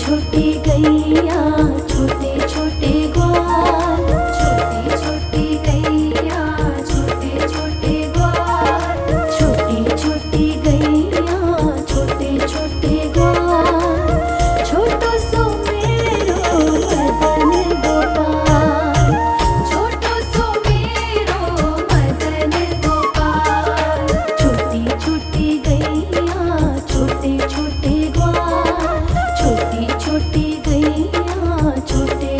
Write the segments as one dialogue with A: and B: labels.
A: छोटी गैया छोटे छोटे ग्वाल, छोटी छोटी गैया छोटे छोटे ग्वाल, छोटी छोटी गैया छोटे छोटे ग्वाल, छोटो सो मेरो मदन गोपाल, छोटो सो मेरो मदन गोपाल, छोटी छोटी गैया छोटे छोटे ग्वाल, छोटी छोटी गैया छोटे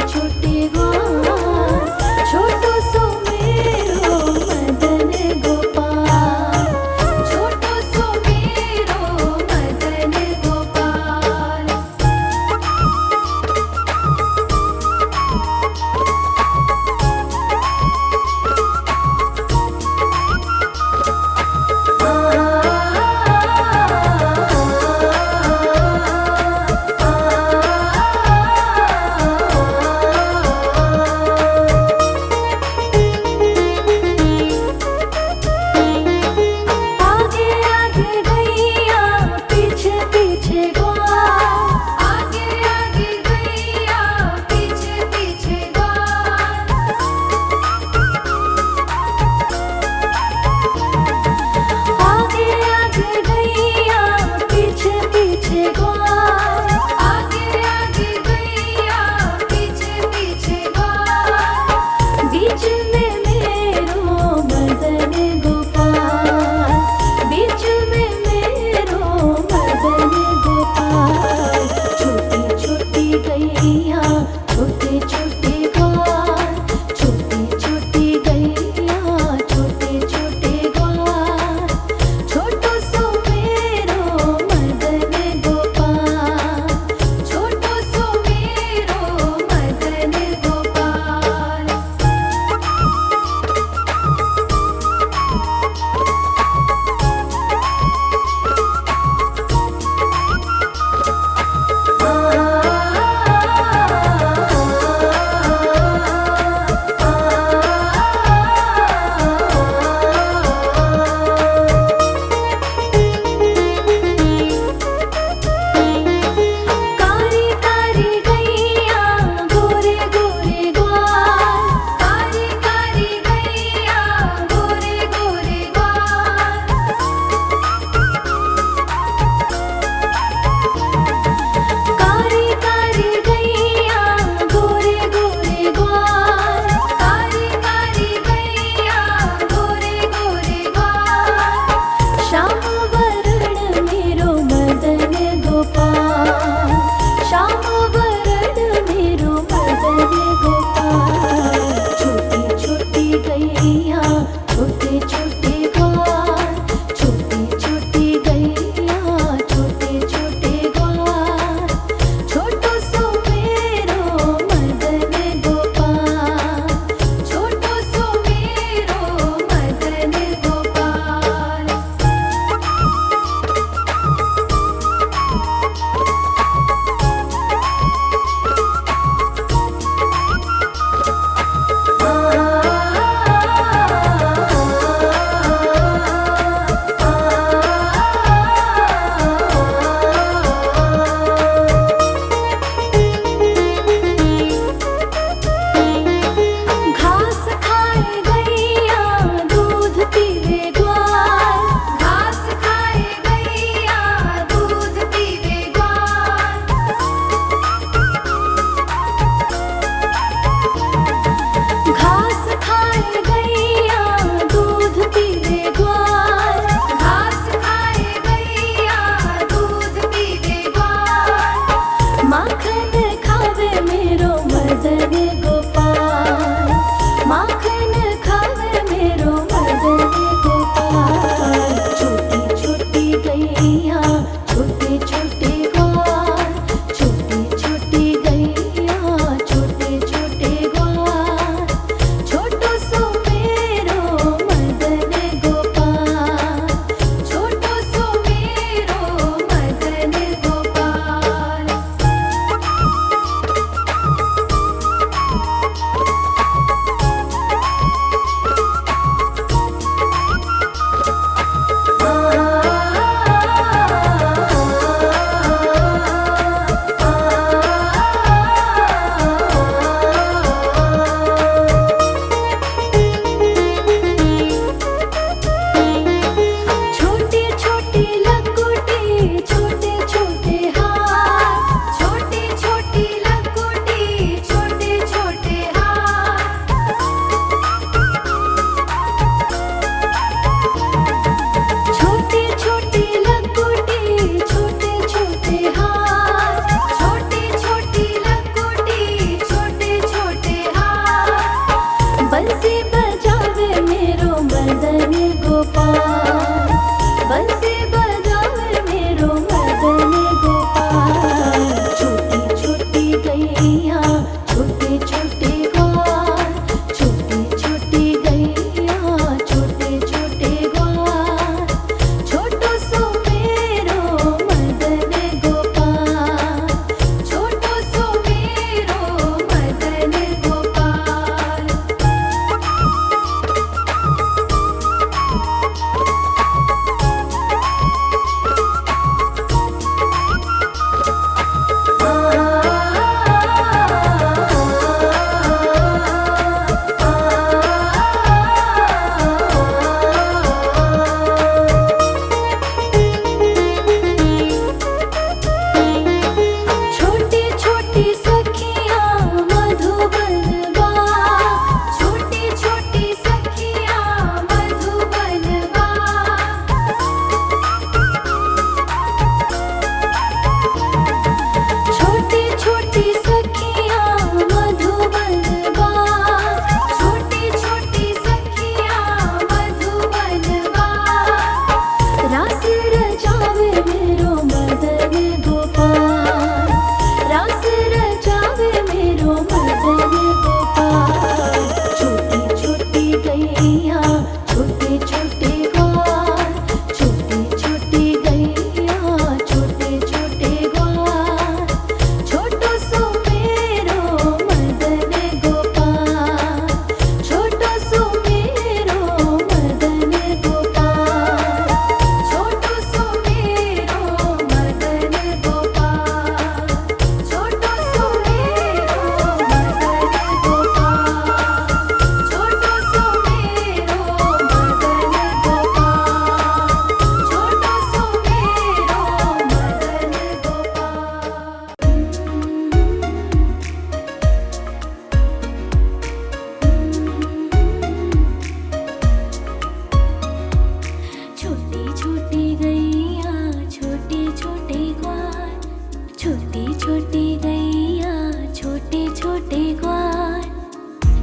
A: छोटी छोटी गैया छोटे छोटे ग्वाल,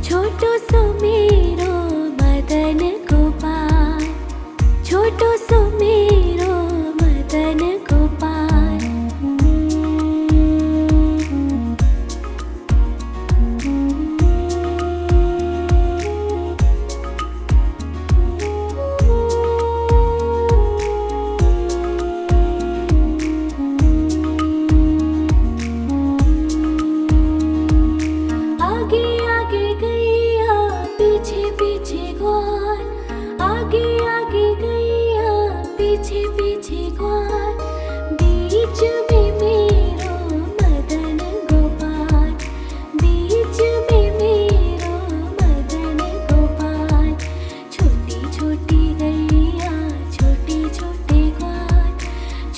A: छोटो सो मेरो मदन गोपाल, छोटो सो मेरो मदन गोपाल। आगे आगे गैया पीछे पीछे ग्वाल, आगे आगे गैया पीछे पीछे ग्वाल, बीच में मेरो मदन गोपाल, बीच में मेरो मदन गोपाल। छोटी छोटी गैया छोटे छोटे ग्वाल,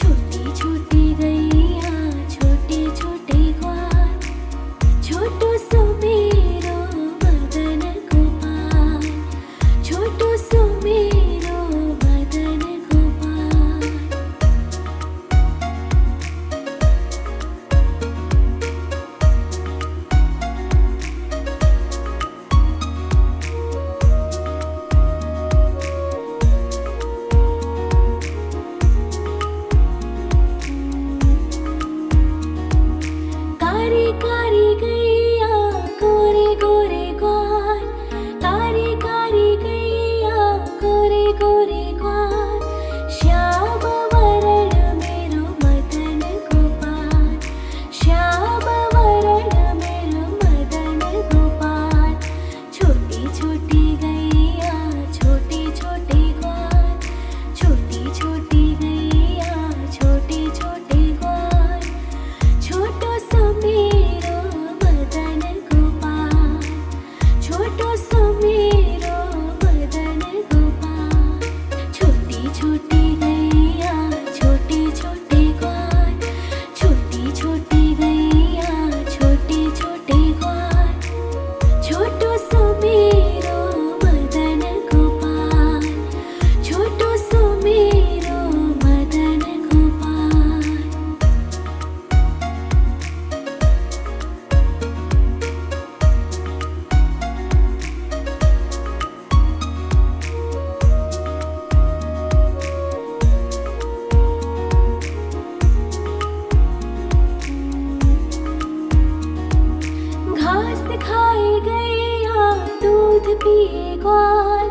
A: छोटी छोटी गैया छोटे छोटे ग्वाल, छोटो सो मेरो मदन गोपाल, छोटो सो मेरो मदन गोपाल। कारी कारी गैया गोरे गोरे ग्वाल, कारी कारी गैया गोरे गोरे ग्वाल, श्याम वरण मेरो मदन गोपाल, श्याम वरण मेरो मदन गोपाल। छोटी छोटी गैया छोटे छोटे ग्वाल, छोटी छोटी गैया छोटे छोटे ग्वाल, छोटो सो मेरो मदन गोपाल, छोटो सो मेरो मदन गोपाल। छोटी छोटी गैया छोटे छोटे ग्वाल, छोटी छोटी गैया छोटे छोटे ग्वाल, छोटो सो मेरो मदन गोपाल, छोटो सो मेरो मदन गोपाल। घास खाए गैया दूध पिए ग्वाल,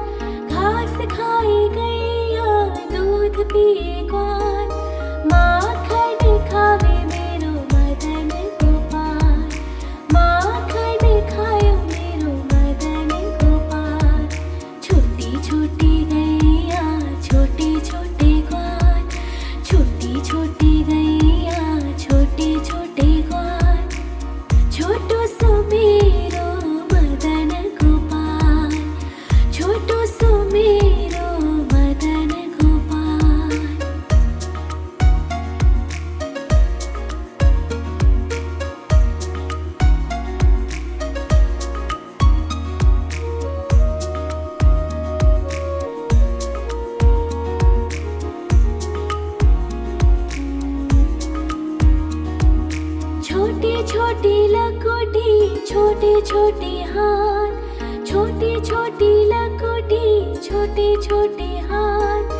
A: घास खाए गैया दूध पिए ग्वाल, माखन खावे मेरो मदन गोपाल, माखन खायो मेरो मदन गोपाल। छोटी छोटी गैया छोटे छोटे ग्वाल, छोटी छोटी गैया छोटे छोटे ग्वाल, छोटो सो मेरो मदन गोपाल, छोटो सो मेरो मदन गोपाल। छोटी छोटी लकोटी छोटे छोटे हाथ, छोटी छोटी लकोटी छोटे छोटे हाथ,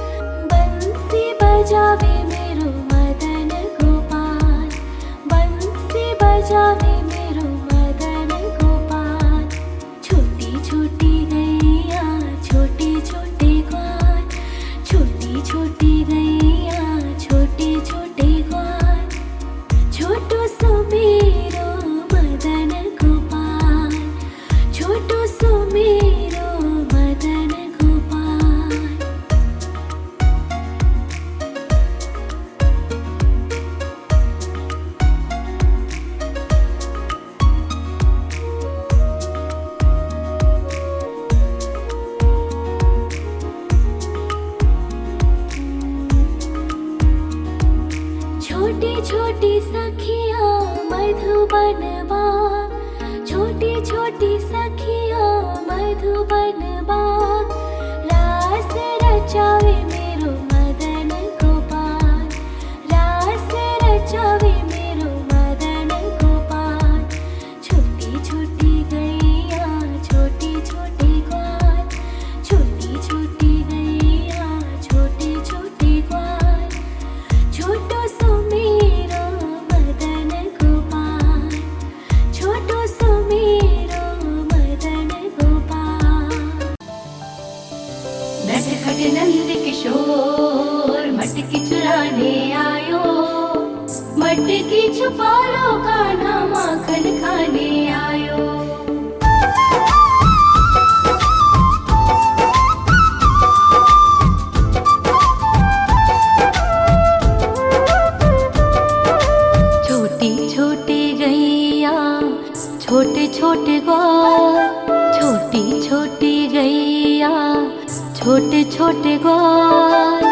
A: बंसी बजावे मेरो मदन गोपाल, बंसी बजावे मेरो मदन गोपाल। छोटी छोटी गैया छोटे छोटे ग्वाल, छोटी छोटी गैया छोटे छोटे ग्वाल, छोटो सो मेरो मदन गोपाल, छोटो सो मेरो मदन गोपाल। छोटी छोटी सखिया मधुबन बाग, छोटी छोटी सखिया मधुबन बाग, रास रचावे मेरो मदन गोपाल, रास रचावे मेरो छोटी छोटी गैया छोटे छोटे ग्वाल, छोटी छोटी गैया छोटे छोटे ग्वाल,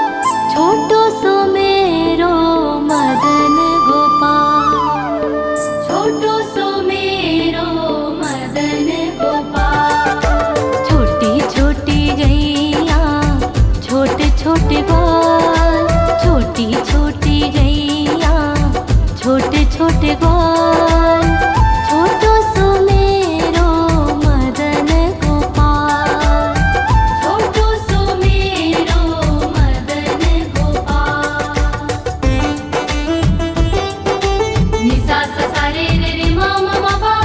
A: छोटो सो मेरो मदन गोपाल, छोटो सो मेरो मदन गोपाल। छोटी छोटी गैया छोटे छोटे ग्वाल, छोटी छोटी गैया छोटे छोटे ग्वाल, छोटो सो मेरो मदन गोपाल, छोटो सो मेरो मदन गोपाल। नि सा सा सा रे रे रे मा मा मा पा,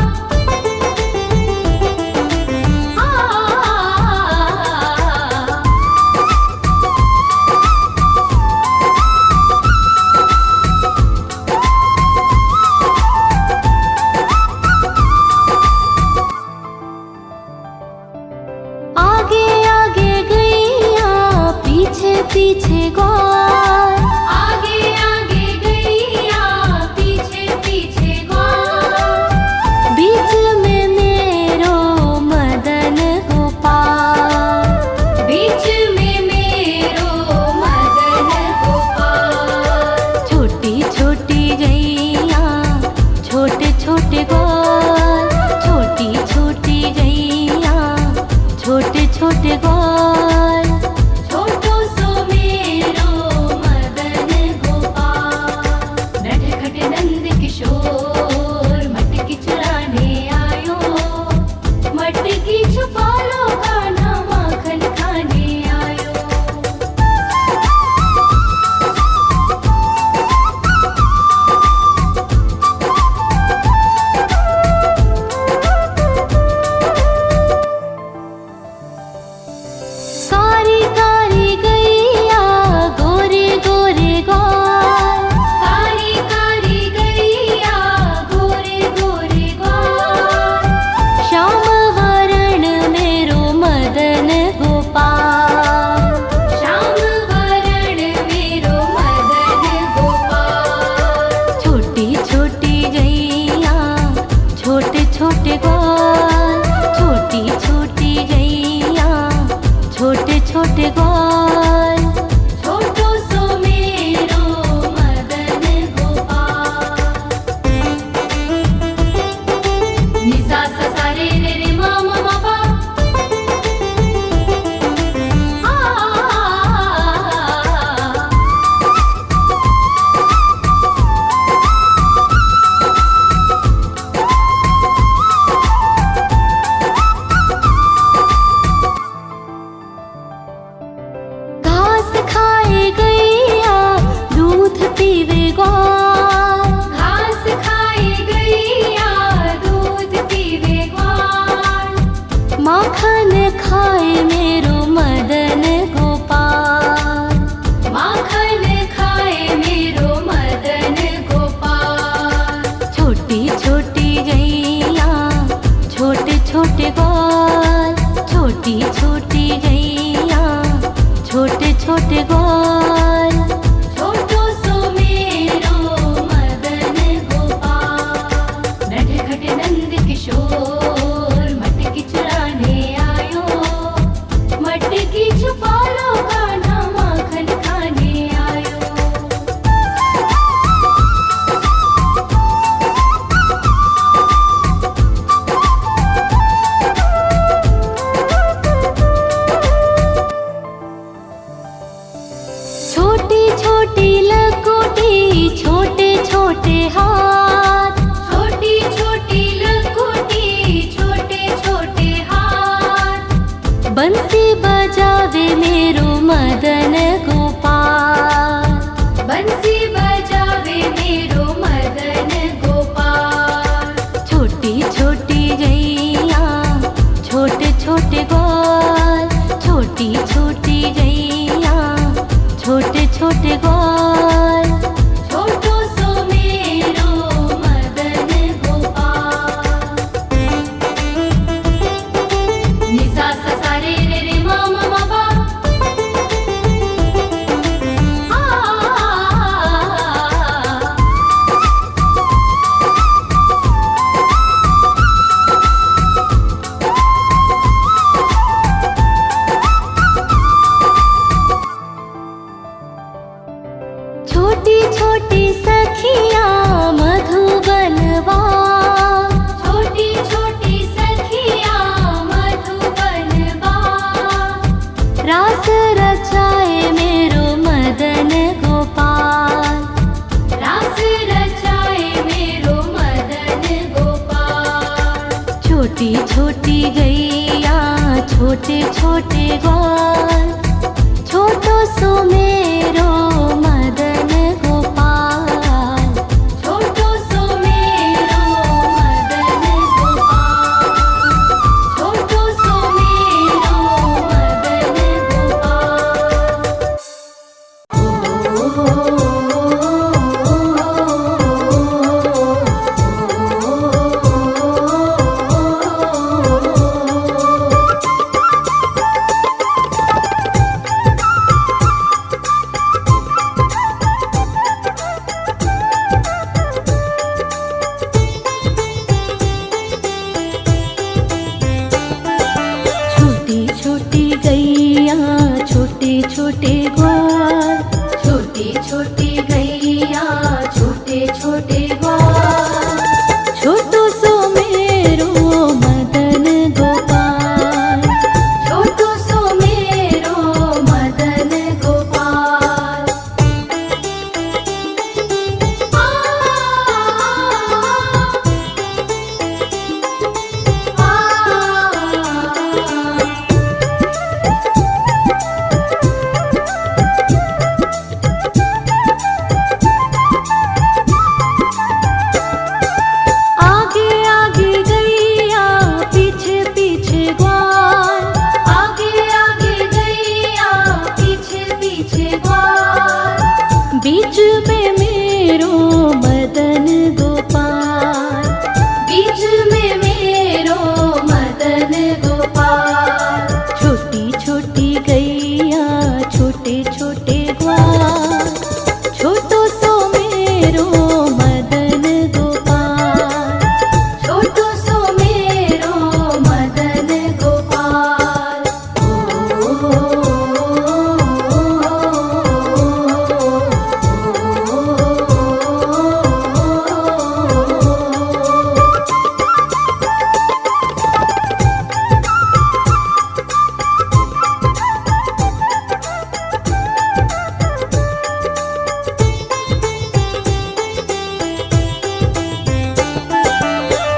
A: आगे आगे गैया पीछे पीछे ग्वाल, आगे आगे गैया पीछे पीछे ग्वाल, बीच में मेरो मदन गोपाल, बीच में मेरो मदन गोपाल। छोटी छोटी गैया छोटे छोटे ग्वाल, छोटी छोटी गैया छोटे छोटे ग्वाल, छोटो सो मेरो मदन गोपाल। नटखट नंद किशोर मटकी चुराने आयो, मटकी छुपा लो कान्हा माखन खाने आयो। कारी कारी गैया गोरे गोरे ग्वाल, कारी कारी गैया गोरे गोरे ग्वाल, श्याम वरण मेरो मदन गोपाल, श्याम वरण मेरो मदन गोपाल। छोटी छोटी गैया छोटे छोटे ग्वाल, छोटी छोटी गैया छोटे छोटे ग्वाल, छोटो सो मेरो मदन गोपाल। नि सा सा सा रे रे रे मा मा मा पा, घास खाए गैया दूध पीवे ग्वाल, घास खाए गैया दूध पीवे ग्वाल, माखन खाए मेरो मदन गोपाल, माखन खाए मेरो मदन गोपाल। छोटी छोटी गैया छोटे छोटे ग्वाल, छोटी छोटी गैया छोटे छोटे ग्वाल, छोटो सो मेरो मदन गोपाल। नटखट नंद किशोर मटकी चुराने आयो, मटकी छुपा लो कान्हा माखन खाने आयो। छोटी छोटी लकोटी छोटे छोटे हाथ, छोटी छोटी लकोटी छोटे छोटे हाथ, बंसी बजावे मेरो मदन गोपाल, बंसी बजावे मेरो मदन गोपाल। छोटी छोटी गैया छोटे छोटे ग्वाल, छोटी छोटी गैया छोटे छोटे ग्वाल, छोटो सो मेरो मदन गोपाल। नि सा सा सा रे रे रे मा मा मा पा,
B: छोटी गैया छोटे छोटे ग्वाल, छोटो सो मेरो मदन गोपाल, छोटो सो मेरो मदन गोपाल, छोटो सो मेरो मदन छोटी गैया छोटे छोटे ग्वाल, छोटी छोटी गैया छोटे छोटे ग्वाल, छोटो सो मेरो मदन गोपाल, छोटो सो मेरो मदन गोपाल। आगे आगे गैया पीछे पीछे ग्वाल, आगे आगे गैया पीछे पीछे ग्वाल, बीच में मेरो मदन गोपाल, बीच में मेरो मदन गोपाल। छोटी छोटी गैया छोटे छोटे ग्वाल, छोटो सो मेरो मदन गोपाल, छोटो सो मेरो मदन गोपाल।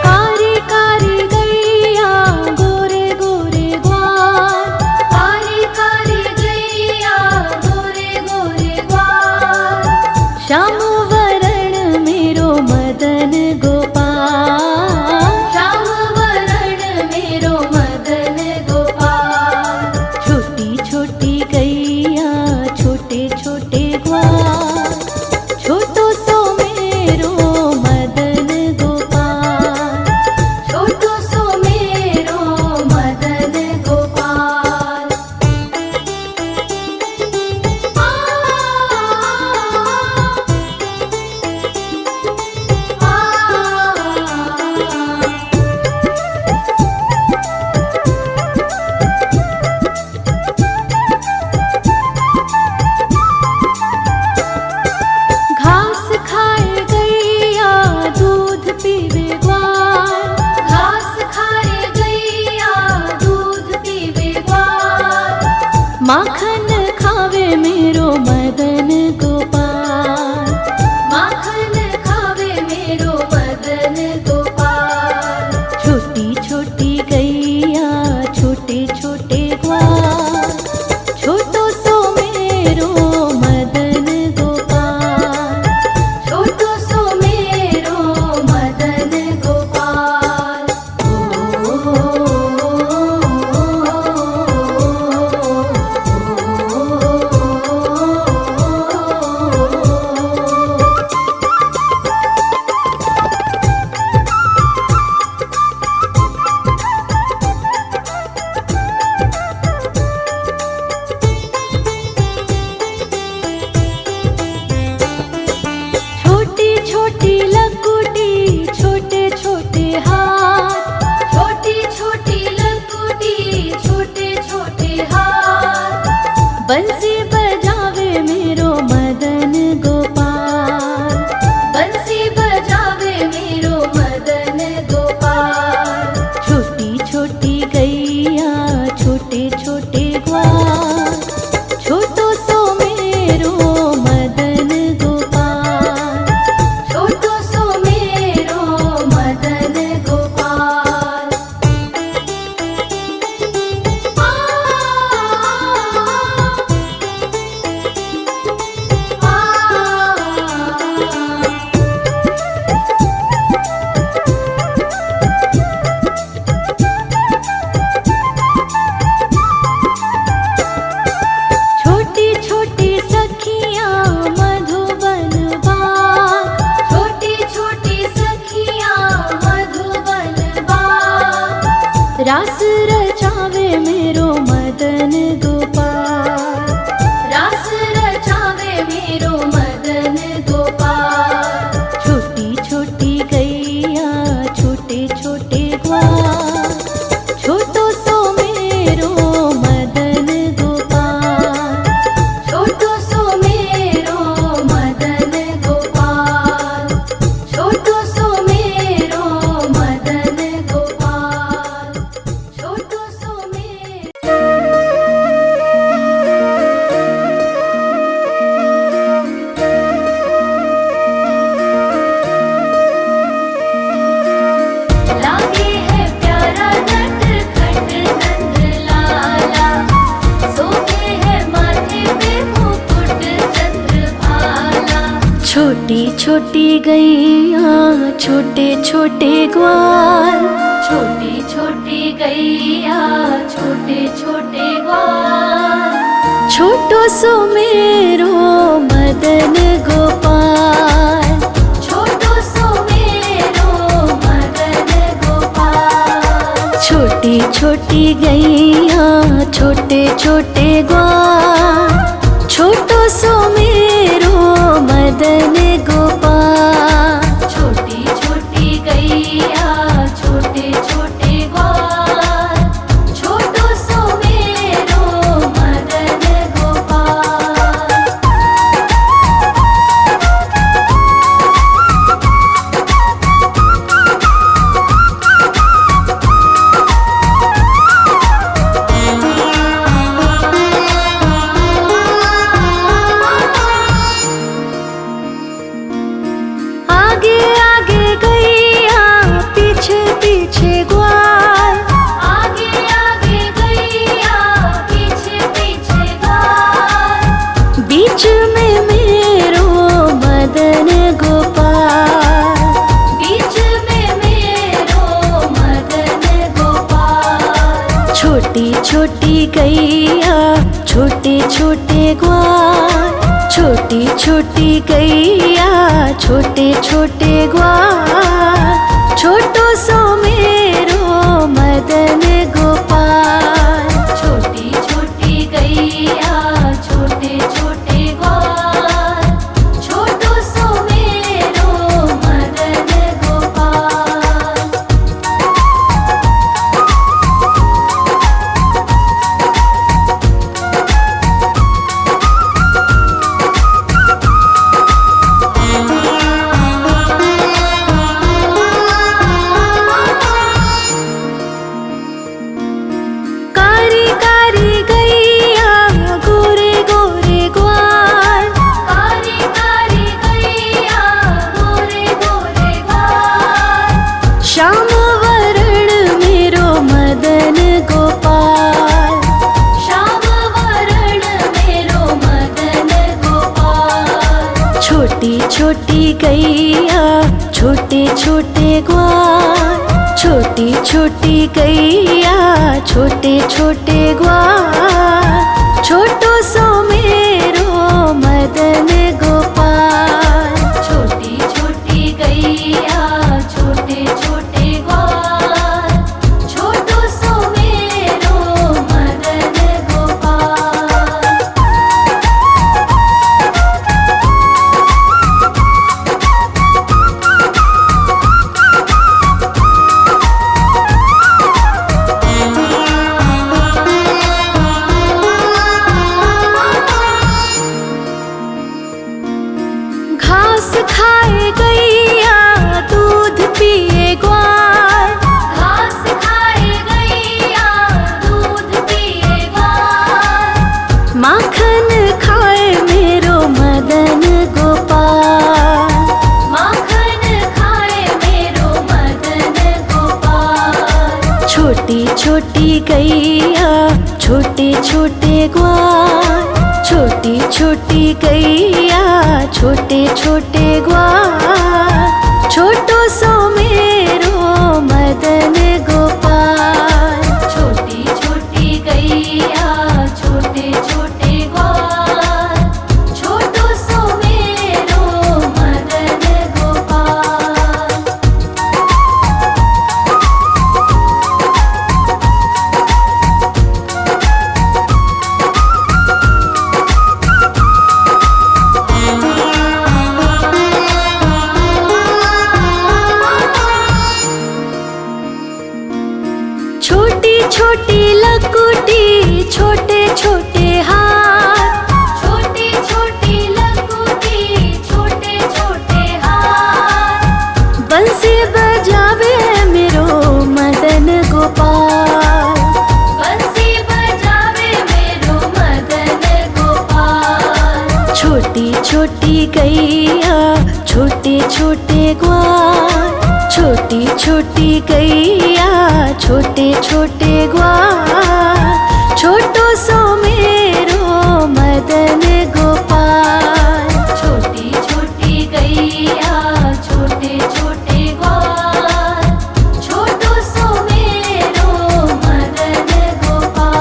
B: कारी कारी गैया गोरे गोरे ग्वाल, कारी कारी गैया गोरे गोरे ग्वाल, श्याम वरण मेरो मदन गोपाल, श्याम वरण मेरो मदन गोपाल। छोटी छोटी गैया छोटे छोटे ग्वाल, छोटो सो मेरो मदन गोपाल, छोटो सो मेरो मदन गोपाल। घास खाए गैया दूध पीवे ग्वाल, घास खाए गैया दूध पीवे ग्वाल, माखन खावे मेरो मदन गोपाल, माखन खावे मेरो मदन गोपाल। छोटी छोटी गैया छोटे छोटे ग्वाल, छोटो सो मेरो मदन गोपाल, छोटो सो मेरो मदन गोपाल। छोटी छोटी लकुटी छोटे छोटे हाथ, छोटी छोटी लकुटी छोटे छोटे हाथ, बंसी बजावे मेरो मदन गोपाल, बंसी बजावे मेरो मदन गोपाल। छोटी छोटी गैया छोटे छोटे ग्वाल, छोटो सो मेरो मदन गोपाल, छोटो सो मेरो मदन गोपाल। रास रचावे मेरो मदन गोपाल,
A: रास रचावे मेरो मदन गोपाल।
B: छोटी छोटी गैया छोटे छोटे ग्वाल, छोटो सो मेरो मदन गोपाल,
A: छोटो सो मेरो मदन गोपाल, छोटो सो मेरो मदन गोपाल, छोटो सो मेरो। लागे है प्यारा नटखट नंद लाला, सोते है माथे पे मुकुट चंद्रभाला।
B: छोटी छोटी गैया छोटे छोटे ग्वाल,
A: छोटी छोटी गैया छोटे छोटे ग्वाल,
B: छोटो सो मेरो मदन गोपाल,
A: छोटो सो मेरो मदन गोपाल।
B: छोटी छोटी गैया छोटे छोटे ग्वाल, छोटो सो मेरो मदन गोपाल,
A: छोटी छोटी गैया छोटे छोटे ग्वाल, छोटो सो मेरो मदन गोपाल।
B: आगे आगे गैया पीछे पीछे ग्वाल,
A: आगे आगे गैया पीछे पीछे ग्वाल,
B: बीच में मेरो मदन गोपाल,
A: बीच में मेरो मदन गोपाल।
B: छोटी छोटी गैया छोटे छोटे ग्वाल, छोटी छोटी गैया छोटे छोटे ग्वाल, छोटो सो मेरो मदन गोपाल,
A: छोटी छोटी गैया छोटे छोटे ग्वाल, छोटो सो मेरो मदन गोपाल।
B: कारी कारी गैया गोरे गोरे ग्वाल,
A: कारी कारी गैया गोरे गोरे ग्वाल,
B: श्याम वरण मेरो मदन गोपाल,
A: श्याम वरण मेरो मदन गोपाल।
B: छोटी छोटी गैया छोटे छोटे ग्वाल, छोटी छोटी गैया छोटे छोटे ग्वाल, छोटो सो मेरो मदन गोपाल,
A: छोटी छोटी गैया छोटे छोटे ग्वाल, छोटो सो मेरो मदन गोपाल।
B: घास खाए गैया दूध पिए ग्वाल,
A: घास खाए गैया दूध पिए ग्वाल,
B: माखन खाए मेरो मदन गोपाल,
A: माखन खाए मेरो मदन गोपाल।
B: छोटी छोटी गैया छोटे छोटे ग्वाल, छोटी छोटी गैया छोटे छोटे ग्वाल, छोटो सो मेरो मदन गोपाल,
A: छोटी छोटी गैया छोटे छोटे ग्वाल, छोटो सो मेरो मदन गोपाल।
B: छोटे छोटे हाथ,
A: छोटी छोटी लघुटी, छोटे छोटे हाथ।
B: बंसी बजावे मेरो मदन गोपाल,
A: बंसी बजावे मेरो मदन गोपाल।
B: छोटी छोटी गैया छोटे छोटे ग्वाल, छोटी छोटी गैया छोटे छोटे ग्वाल। छोटो सो मेरो मदन गोपाल,
A: छोटी छोटी गैया छोटे छोटे ग्वाल। छोटो सो मेरो मदन गोपाल।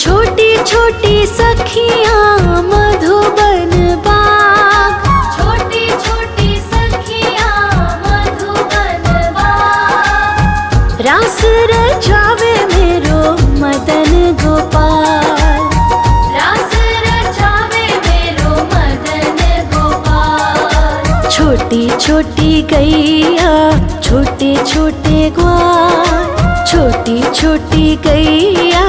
B: छोटी छोटी सखियाँ मधुबन बाग,
A: छोटी छोटी सखियाँ मधुबन बाग।
B: रास रचावे मेरो मदन गोपाल,
A: रास रचावे मेरो मदन गोपाल।
B: छोटी छोटी गैया छोटे छोटे ग्वाल, छोटी छोटी गैया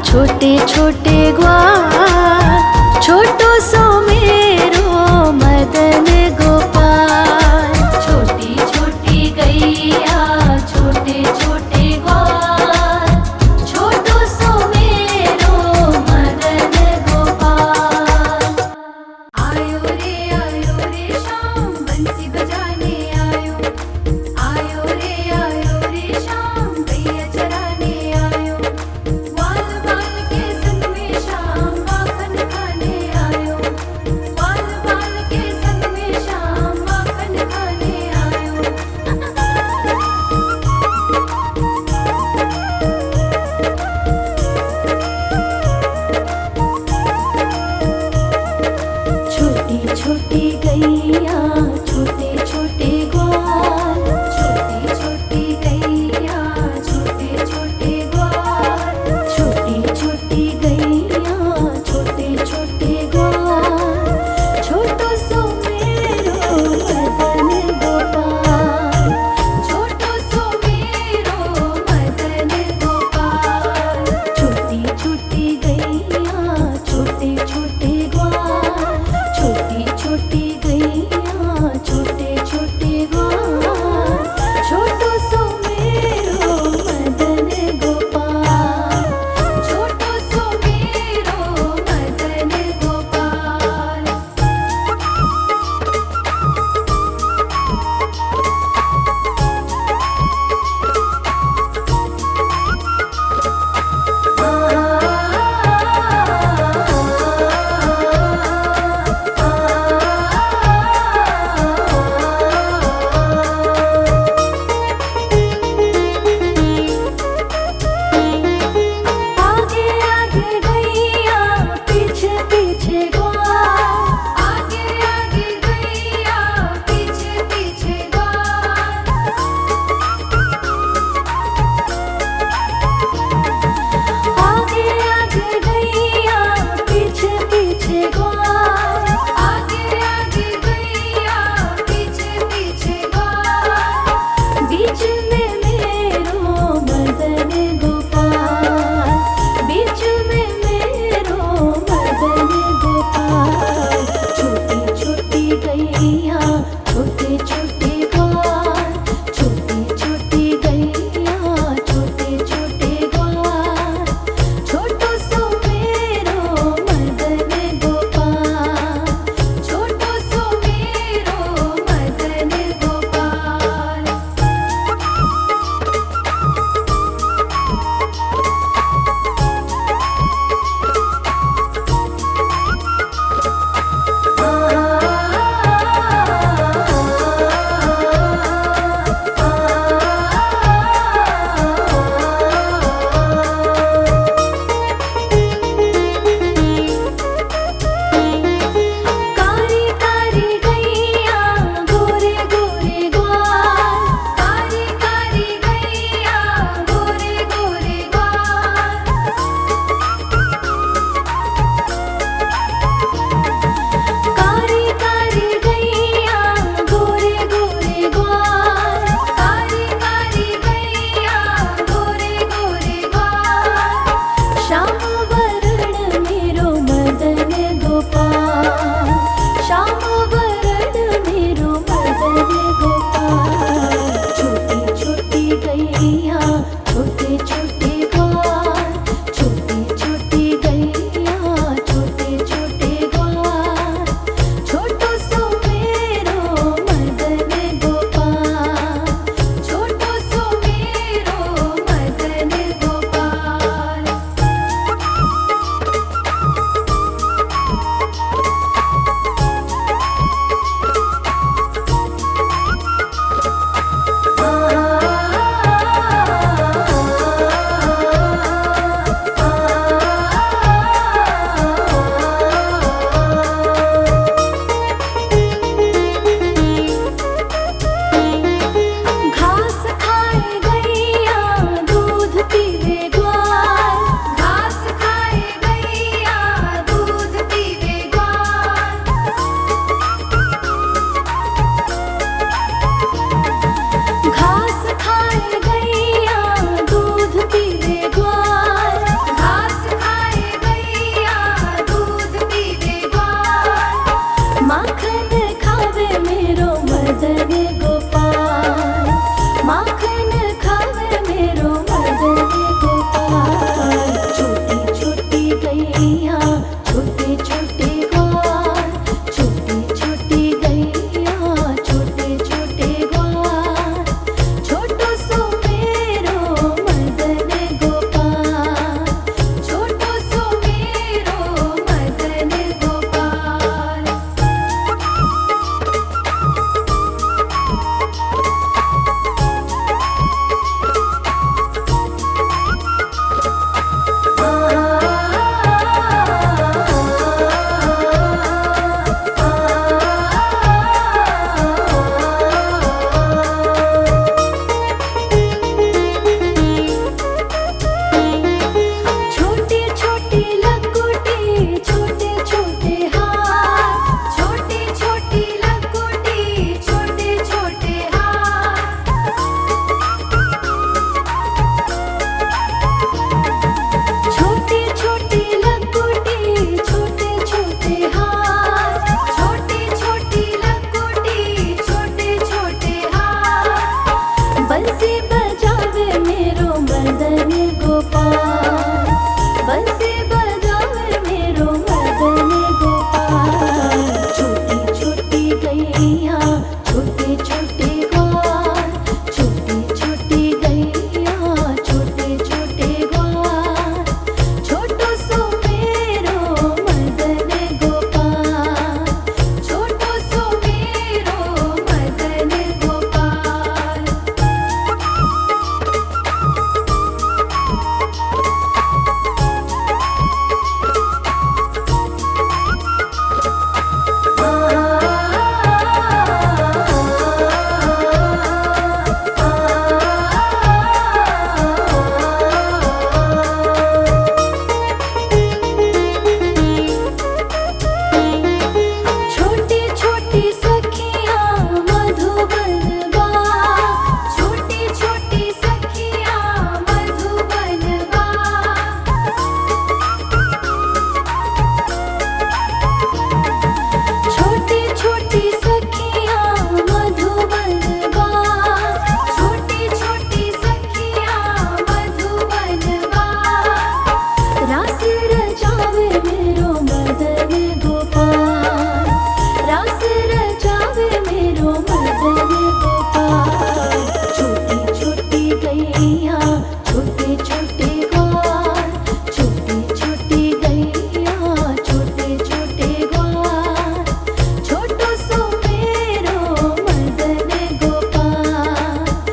B: छोटे छोटे ग्वाल। छोटो सो मेरो मदन गोपाल,
A: छोटी छोटी गैया छोटे छोटे ग्वाल। छोटो सो मेरो मदन गोपाल। आयो रे शाम बंसी बजाने आयो। आयो रे शाम गैया चराने आयो। ग्वाल बाल के संग में शाम माखन खाने आयो। ग्वाल बाल के संग में शाम माखन खाने आयो।
B: छोटी छोटी गैया छोटे छोटे ग्वाल,
A: छोटी छोटी गैया छोटे छोटे ग्वाल।
B: छोटी छोटी गैया छोटे छोटे ग्वाल। छोटो सो मेरो मदन गोपाल,
A: छोटो सो मेरो मदन गोपाल।
B: छोटी छोटी गैया छोटे छोटे ग्वाल, छोटी छोटी गैया छोटे छोटे ग्वाल। छोटो सो मेरो मदन गोपाल,
A: छोटो सो मेरो मदन गोपाल।
B: आगे आगे गैया पीछे पीछे ग्वाल,
A: आगे आगे गैया पीछे पीछे ग्वाल।
B: आगे आगे गैया पीछे पीछे ग्वाल।
A: आगे आगे गैया पीछे पीछे ग्वाल।
B: बीच में मेरो मदन गोपाल, बीच में मेरो मदन गोपाल। छोटी छोटी गैया